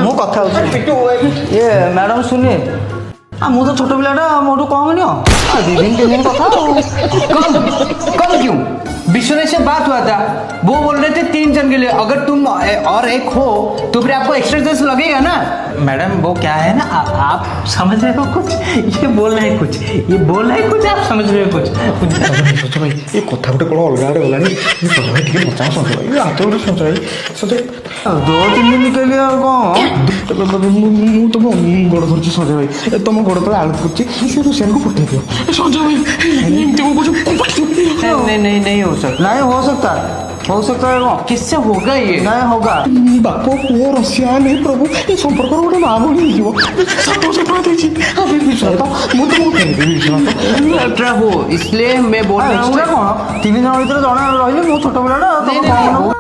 ମୁଁ କଥା ହଉଛି ଇଏ ମ୍ୟାଡ଼ାମ ଶୁଣିଏ ମୁଁ तो छोट पिलाटा मोटू कम नियो 2 दिन 3 दिन कथा कम क्यों? विश्व से बात हुआ था, वो बोल रहे थे 3 जन के लिए, अगर तुम और एक हो तो फिर आपको एक्स्ट्रा चार्ज लगेगा ना। मैडम वो क्या है ना, आप समझ रहे हो कुछ, ये बोल रहे हैं कुछ, ये बोल रहे हैं कुछ, आप समझ रहे हो कुछ। सच भाई ये कथा गोटे कौन अलग आड़े गलानी सच भाई टिके बचा सच भाई हाथ गोटे सच भाई सच 2-3 दिन के लिए कौन ମୁଁ ତମ ଗୋଡ଼ ଧରୁଛି ସଞ୍ଜୟ ଭାଇ ତମ ଗୋଡ଼ ତଳେ ଆଳୁ କରୁଛି ସେ ରୋଷେଇଆକୁ ପଠେଇ ଦିଅ ସଞ୍ଜୟ ଭାଇ ଏମିତି କଣ କହୁଛୁ नहीं नहीं नहीं हो सकता। नहीं हो सकता है कौन किससे होगा ये? नहीं होगा ବାପ ପୁଅ ରସିଆ ନେଇ ପ୍ରଭୁ ଏ ସମ୍ପର୍କର ଗୋଟେ ମା ଭଳି ହେଇଯିବ ସାତ ସପନା ଦେଇଛି ବିଶ୍ୱାସ ମୁଁ ତମକୁ କହିଦେବି ବିଶ୍ୱାସ अल्ट्रा हो, इसलिए मैं बोल रहा हूँ। एक्स्ट्रा कौन 3 दिन ଭିତରେ ଜଣେ ରହିଲେ ମୁଁ ଛୋଟ ପିଲାଟା नहीं, नहीं,